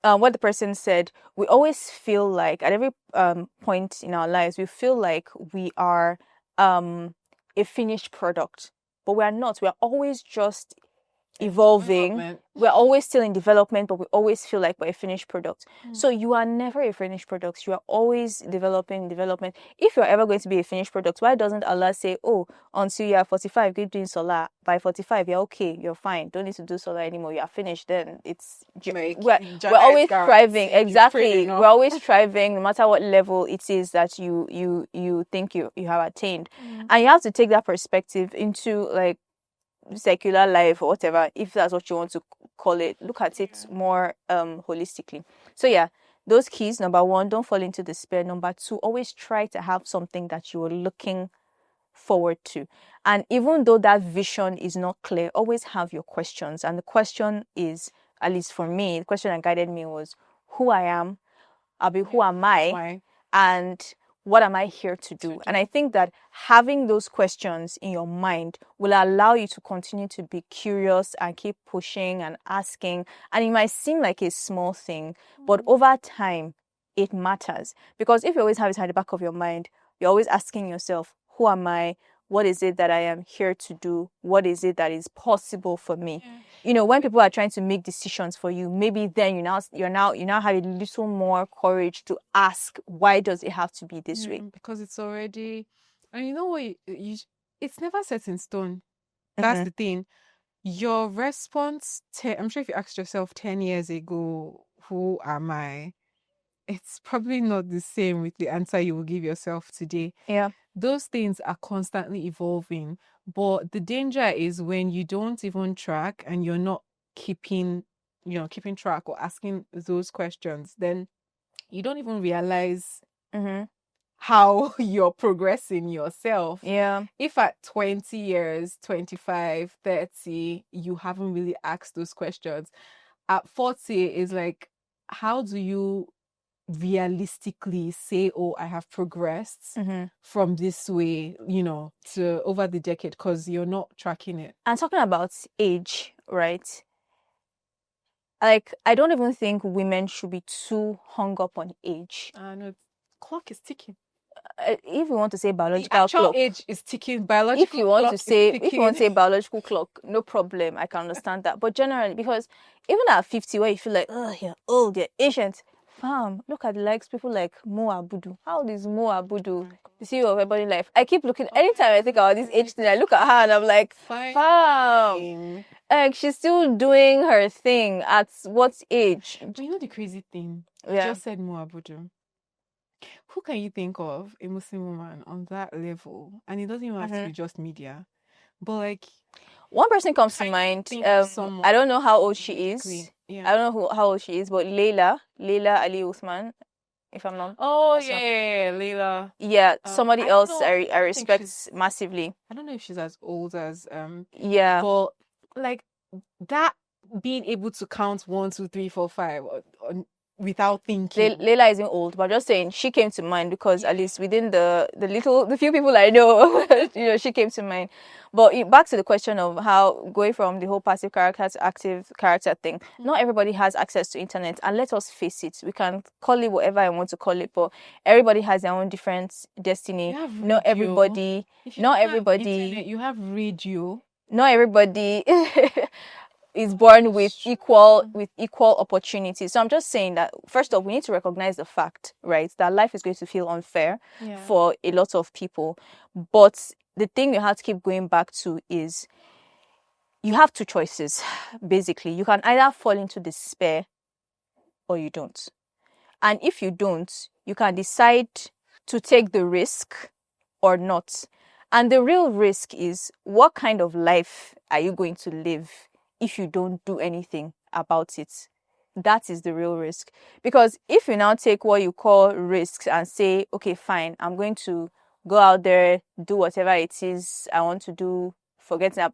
What the person said, we always feel like at every point in our lives, we feel like we are a finished product. But we are not. We are always just evolving. We're always still in development, but we always feel like we're a finished product. So you are never a finished product. You are always developing development. If you're ever going to be a finished product, why doesn't Allah say, oh, until you are 45, keep doing salah. By 45, you're okay, you're fine. Don't need to do salah anymore. You are finished. Then we're always striving. Exactly. We're always striving, no matter what level it is that you think you have attained. And you have to take that perspective into like secular life or whatever, if that's what you want to call it. Look at it more holistically. So yeah, those keys: number one, don't fall into despair. Number two, always try to have something that you are looking forward to. And even though that vision is not clear, always have your questions. And the question is, at least for me, the question that guided me was who I am. Who am I? And what am I here to do? And I think that having those questions in your mind will allow you to continue to be curious and keep pushing and asking. And it might seem like a small thing, but over time, it matters. Because if you always have it at the back of your mind, you're always asking yourself, who am I? What is it that I am here to do? What is it that is possible for me? When people are trying to make decisions for you, maybe then you now have a little more courage to ask, why does it have to be this way? Because it's already, and you know what, it's never set in stone. That's the thing. Your response, I'm sure if you asked yourself 10 years ago, who am I? It's probably not the same with the answer you will give yourself today. Yeah. Those things are constantly evolving, but the danger is when you don't even track and you're not keeping track or asking those questions, then you don't even realize how you're progressing yourself. Yeah. If at 20 years, 25, 30, you haven't really asked those questions, at 40 is like, how do you realistically say, oh, I have progressed from this way, to over the decade, because you're not tracking it. And talking about age, right? Like, I don't even think women should be too hung up on age. No, clock is ticking. If you want to say biological the actual clock, age is ticking. Biological if you want clock to say biological clock, no problem. I can understand that. But generally, because even at 50, where you feel like, oh, you're old, you're ancient. Fam, look at the likes people like Mo Abudu. How old is Mo Abudu? The CEO of Everybody Life. I keep looking. Anytime I think about this age thing, I look at her and I'm like, fam, like she's still doing her thing. At what age? But you know the crazy thing? Yeah. You just said Mo Abudu. Who can you think of, a Muslim woman on that level? And it doesn't even have to be just media, but like, one person comes to mind. I don't know how old she is. Yeah. I don't know how old she is, but Leila Ali Uthman, if I'm not. Oh yeah, Leila. Yeah, somebody else I respect massively. I don't know if she's as old as Yeah, but like that, being able to count 1, 2, 3, 4, 5 without thinking. Layla isn't old, but just saying she came to mind because at least within the few people I know, she came to mind. But back to the question of how going from the whole passive character to active character thing. Not everybody has access to internet, and let us face it, we can call it whatever I want to call it, but everybody has their own different destiny. You have Not radio. everybody. If you Not have everybody. internet, you have radio. Not everybody is born with equal opportunities. So I'm just saying that first off, we need to recognize the fact, right, that life is going to feel unfair for a lot of people. But the thing you have to keep going back to is you have two choices. Basically, you can either fall into despair or you don't. And if you don't, you can decide to take the risk or not. And the real risk is, what kind of life are you going to live if you don't do anything about it? That is the real risk. Because if you now take what you call risks and say, okay, fine, I'm going to go out there, do whatever it is I want to do,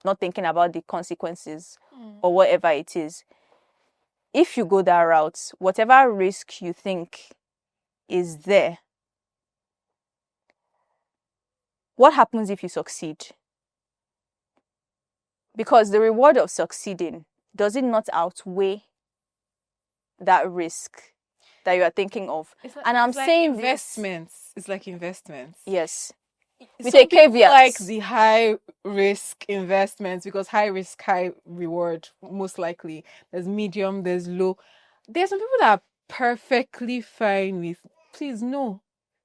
not thinking about the consequences or whatever it is. If you go that route, whatever risk you think is there, what happens if you succeed? Because the reward of succeeding, does it not outweigh that risk that you are thinking of? And I'm saying investments. It's like investments. Yes. With Some a caveat. like the high risk investments because high risk, high reward, most likely. There's medium, there's low. There's some people that are perfectly fine with, please, no,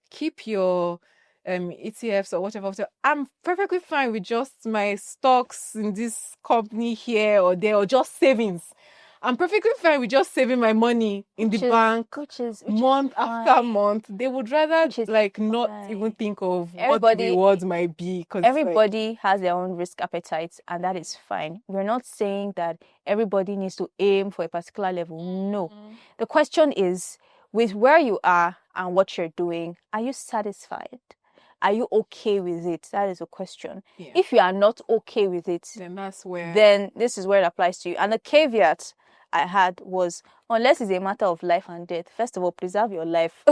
keep your ETFs or whatever. I'm perfectly fine with just my stocks in this company here or there, or just savings. I'm perfectly fine with just saving my money in the bank month after month. They would rather not even think of what the rewards might be. Everybody has their own risk appetite, and that is fine. We're not saying that everybody needs to aim for a particular level. No. The question is, with where you are and what you're doing, are you satisfied? Are you okay with it? That is a question. Yeah. If you are not okay with it, then this is where it applies to you. And the caveat I had was, unless it's a matter of life and death, first of all, preserve your life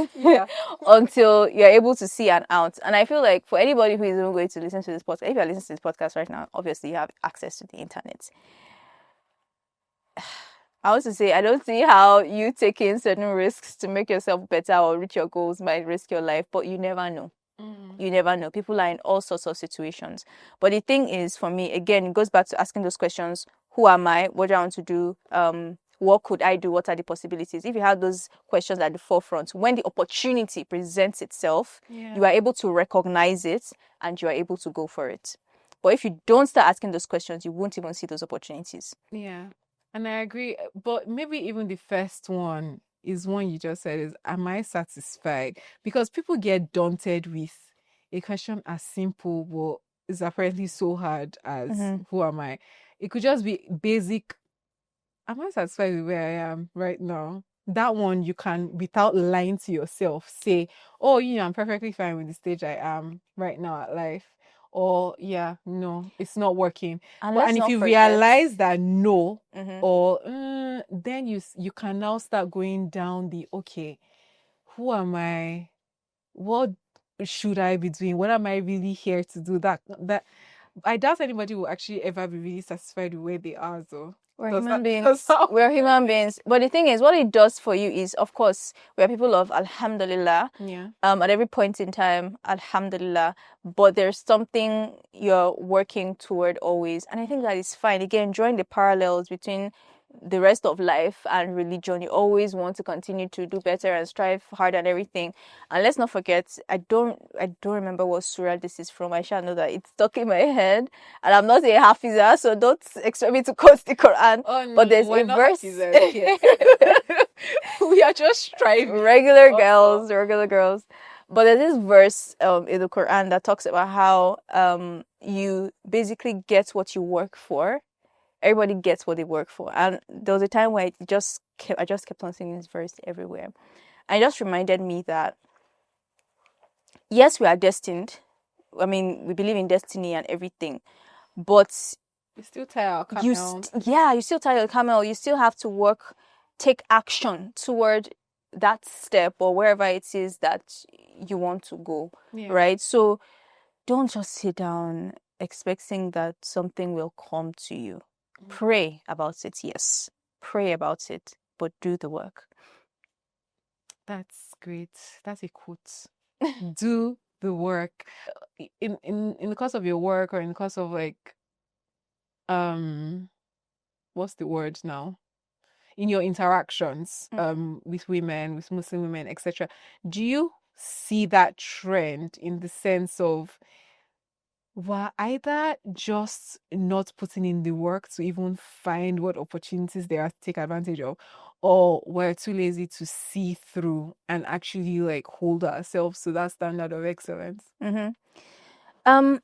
until you're able to see an out. And I feel like for anybody who is even going to listen to this podcast, if you're listening to this podcast right now, obviously you have access to the internet. I want to say, I don't see how you taking certain risks to make yourself better or reach your goals might risk your life, but you never know. You never know. People are in all sorts of situations. But the thing is, for me, again, it goes back to asking those questions. Who am I? What do I want to do? What could I do? What are the possibilities? If you have those questions at the forefront, when the opportunity presents itself, you are able to recognize it and you are able to go for it. But if you don't start asking those questions, you won't even see those opportunities. Yeah. And I agree. But maybe even the first one is one you just said is, am I satisfied? Because people get daunted with a question as simple but is apparently so hard as who am I? It could just be basic, am I satisfied with where I am right now? That one you can, without lying to yourself, say, oh, I'm perfectly fine with the stage I am right now at life. Or no, it's not working. And if you realize that no, or then you can now start going down the, okay, who am I? What should I be doing? What am I really here to do? That I doubt anybody will actually ever be really satisfied with where they are, though. We're human beings. We're human beings. But the thing is, what it does for you is, of course, we're people of Alhamdulillah. Yeah. At every point in time, Alhamdulillah. But there's something you're working toward always. And I think that is fine. Again, drawing the parallels between the rest of life and religion, you always want to continue to do better and strive hard and everything. And let's not forget, I don't remember what surah this is from. I shall know that it's stuck in my head, and I'm not a hafiza, so don't expect me to quote the Quran. Oh, no, but there's a verse. We are just striving. Regular girls. But there's this verse in the Quran that talks about how you basically get what you work for. Everybody gets what they work for. And there was a time where I just kept on seeing this verse everywhere. And it just reminded me that, yes, we are destined. I mean, we believe in destiny and everything. But you still tie our camel. You still tie your camel. You still have to work take action toward that step or wherever it is that you want to go, right? So don't just sit down expecting that something will come to you. Pray about it, yes. Pray about it, but do the work. That's great. That's a quote. Do the work. In the course of your work, or in the course of like what's the word now? In your interactions with women, with Muslim women, etc. Do you see that trend in the sense of we're either just not putting in the work to even find what opportunities they are to take advantage of, or we're too lazy to see through and actually like hold ourselves to that standard of excellence? Um,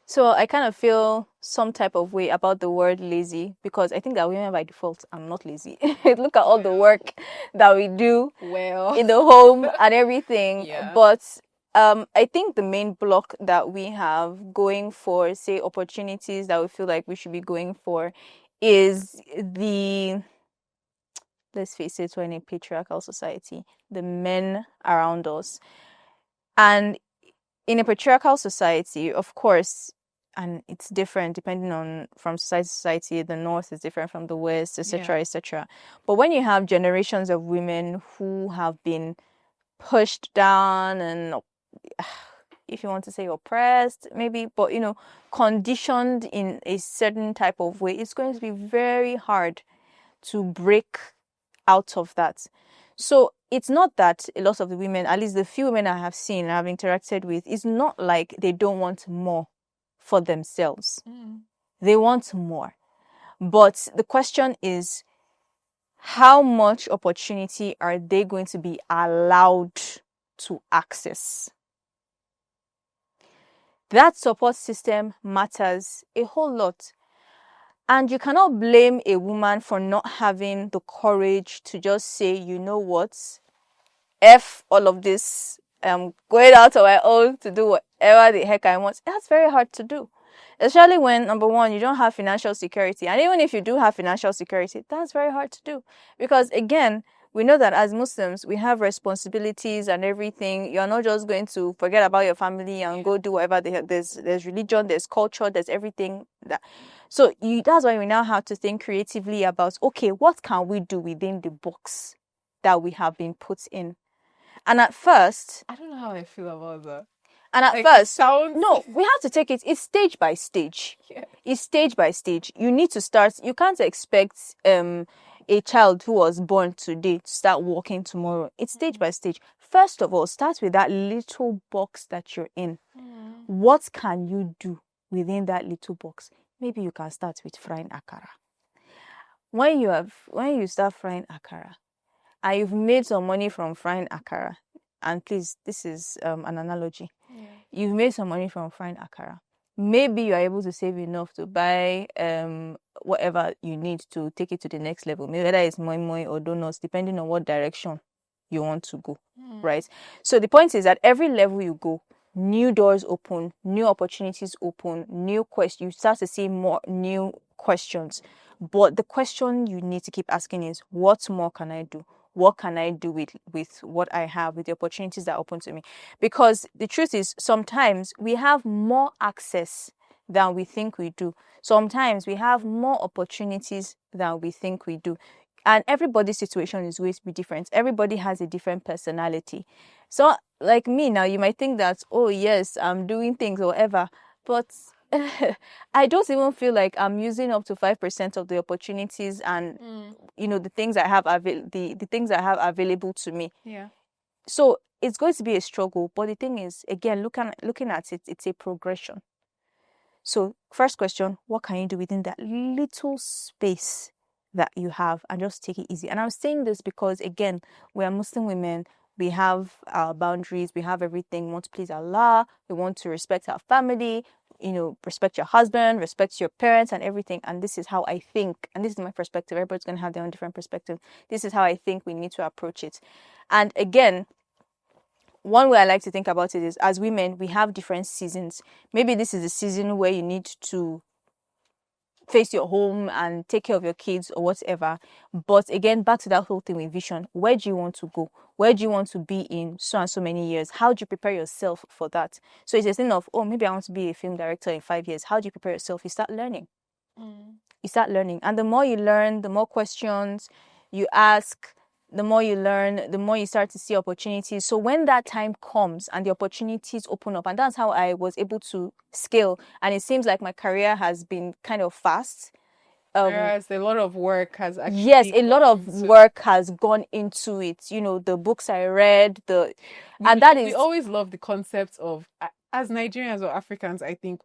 so I kind of feel some type of way about the word lazy, because I think that women by default are not lazy. Look at all the work that we do in the home and everything. But I think the main block that we have going for, say, opportunities that we feel like we should be going for is let's face it, we're in a patriarchal society, the men around us. And in a patriarchal society, of course, and it's different depending on from society to society. The North is different from the West, etc., etc. But when you have generations of women who have been pushed down and, if you want to say oppressed, maybe, but conditioned in a certain type of way, it's going to be very hard to break out of that. So it's not that a lot of the women, at least the few women I have seen and have interacted with, it's not like they don't want more for themselves. They want more. But the question is, how much opportunity are they going to be allowed to access? That support system matters a whole lot. And you cannot blame a woman for not having the courage to just say, you know what, F all of this, I'm going out on my own to do whatever the heck I want. That's very hard to do. Especially when, number one, you don't have financial security. And even if you do have financial security, that's very hard to do. Because again, we know that as Muslims, we have responsibilities and everything. You're not just going to forget about your family and go do whatever. There's religion, there's culture, there's everything. So that's why we now have to think creatively about, okay, what can we do within the box that we have been put in? And at first, I don't know how I feel about that. And at Like, first, sounds... no, we have to take it. It's stage by stage. It's stage by stage. You need to start. You can't expect a child who was born today to start walking tomorrow. It's stage by stage. First of all, start with that little box that you're in. What can you do within that little box? Maybe you can start with frying akara. When you start frying akara, and you've made some money from frying akara, and please, this is an analogy. You've made some money from frying akara. Maybe you are able to save enough to buy whatever you need to take it to the next level. Maybe whether it's moi moi or donuts, depending on what direction you want to go, right? So the point is that every level you go, new doors open, new opportunities open, new questions. You start to see more new questions. But the question you need to keep asking is, what more can I do? What can I do with what I have, with the opportunities that are open to me? Because the truth is, sometimes we have more access than we think we do. Sometimes we have more opportunities than we think we do. And everybody's situation is going to be different. Everybody has a different personality. So like me now, you might think that, oh yes, I'm doing things or whatever. But I don't even feel like I'm using up to 5% of the opportunities and the things I have the things I have available to me. So it's going to be a struggle. But the thing is, again, looking at it, it's a progression. So first question, what can you do within that little space that you have, and just take it easy? And I'm saying this because, again, we are Muslim women. We have our boundaries. We have everything. We want to please Allah. We want to respect our family. Respect your husband, respect your parents and everything. And this is how I think, and this is my perspective. Everybody's going to have their own different perspective. This is how I think we need to approach it. And again, one way I like to think about it is, as women, we have different seasons. Maybe this is a season where you need to face your home and take care of your kids or whatever. But again, back to that whole thing with vision. Where do you want to go? Where do you want to be in so and so many years? How do you prepare yourself for that? So it's a thing of, oh, maybe I want to be a film director in 5 years. How do you prepare yourself? You start learning. You start learning. And the more you learn, the more questions you ask, the more you learn, the more you start to see opportunities. So when that time comes and the opportunities open up, and that's how I was able to scale. And it seems like my career has been kind of fast. Whereas a lot of work has actually yes, a lot of work has gone into it. You know, the books I read, we always love the concept of, as Nigerians or Africans, I think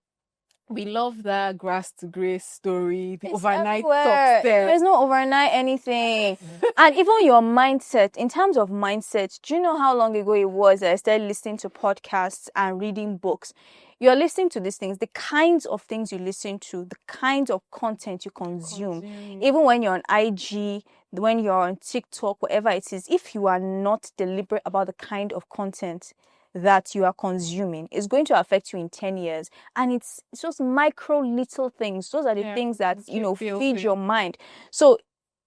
we love that grass to grace story, the overnight success. There's no overnight anything. And even your mindset, in terms of mindset, do you know how long ago it was that I started listening to podcasts and reading books? You're listening to these things, the kinds of things you listen to, the kinds of content you consume. Even when you're on IG, when you're on TikTok, whatever it is, if you are not deliberate about the kind of content that you are consuming, is going to affect you in 10 years. And it's just micro little things. Those are the things that, feed your mind. So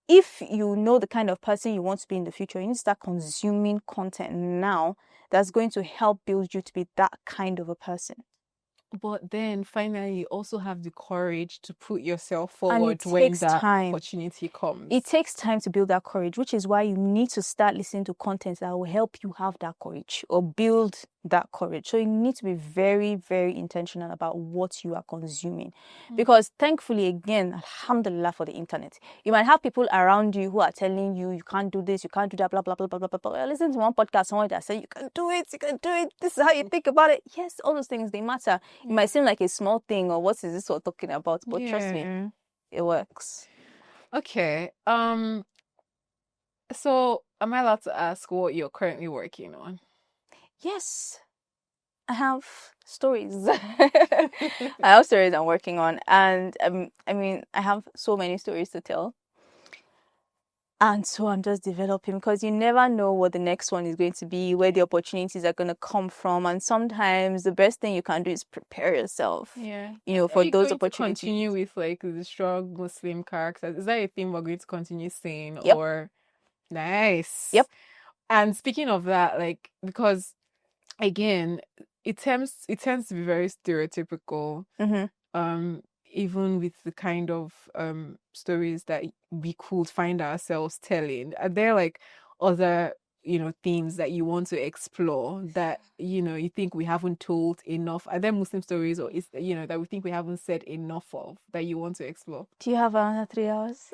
if you know the kind of person you want to be in the future, you need to start consuming content now that's going to help build you to be that kind of a person. But then finally, you also have the courage to put yourself forward when that opportunity comes. It takes time to build that courage, which is why you need to start listening to content that will help you have that courage or build that courage. So you need to be very, very intentional about what you are consuming. Because thankfully, again, alhamdulillah for the internet, you might have people around you who are telling you, you can't do this, you can't do that, blah, blah, blah, blah, blah, blah, blah. Listen to one podcast, someone that said, you can do it, this is how you think about it. Yes, all those things, they matter. It might seem like a small thing, or what is this we're talking about? But trust me, it works. Okay. So am I allowed to ask what you're currently working on? Yes, I have stories. I have stories I'm working on, and I have so many stories to tell. And so I'm just developing, because you never know what the next one is going to be, where the opportunities are going to come from. And sometimes the best thing you can do is prepare yourself. Yeah. For those opportunities. Continue with like the strong Muslim characters. Is that a thing we're going to continue saying? Yep. Or nice. Yep. And speaking of that, like, because again, it tends to be very stereotypical. Even with the kind of stories that we could find ourselves telling. Are there like other, themes that you want to explore that, you think we haven't told enough? Are there Muslim stories or is, that we think we haven't said enough of that you want to explore? Do you have another 3 hours?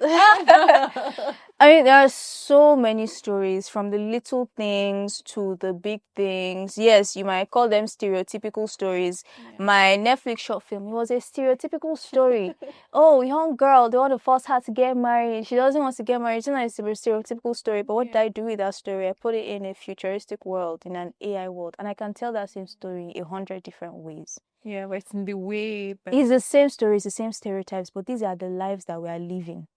There are so many stories, from the little things to the big things. Yes, you might call them stereotypical stories. Yeah. My Netflix short film, it was a stereotypical story. Oh, young girl, they want to force her to get married. She doesn't want to get married. It's not a stereotypical story. But what did I do with that story? I put it in a futuristic world, in an AI world. And I can tell that same story 100 different ways. Yeah, but it's in the way. It's the same stories, the same stereotypes, but these are the lives that we are living.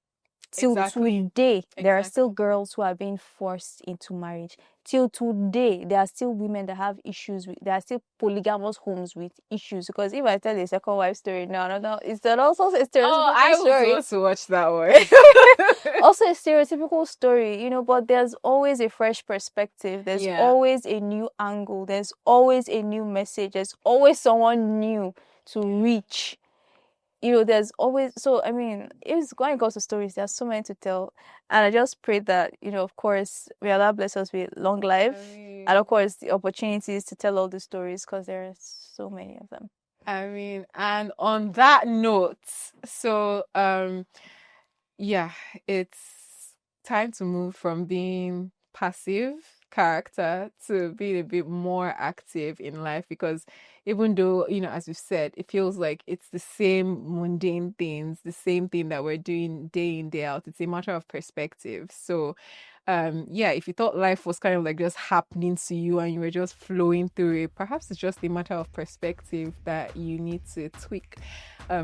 Till today, there are still girls who are being forced into marriage. Till today, there are still women that have issues with, there are still polygamous homes with issues. Because if I tell a second wife story now, it's also a stereotypical story. I was supposed to watch that one. Also a stereotypical story, but there's always a fresh perspective. There's always a new angle. There's always a new message. There's always someone new to reach. There's always, it's going to go to stories. There's so many to tell. And I just pray that, of course, may Allah bless us with long life. And of course, the opportunities to tell all the stories, because there are so many of them. And on that note, so, it's time to move from being passive character to being a bit more active in life, because even though, as we've said, it feels like it's the same mundane things, the same thing that we're doing day in, day out. It's a matter of perspective. So if you thought life was kind of like just happening to you and you were just flowing through it, perhaps it's just a matter of perspective that you need to tweak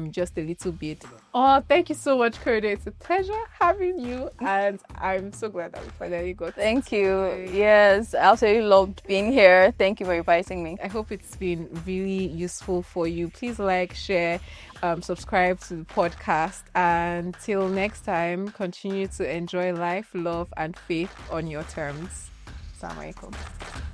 just a little bit. Oh, thank you so much, Korede. It's a pleasure having you, and I'm so glad that we finally got. Thank you. Yes, I absolutely loved being here. Thank you for inviting me. I hope it's been really useful for you. Please like, share, subscribe to the podcast. And till next time, continue to enjoy life, love, and faith on your terms. Assalamu alaikum.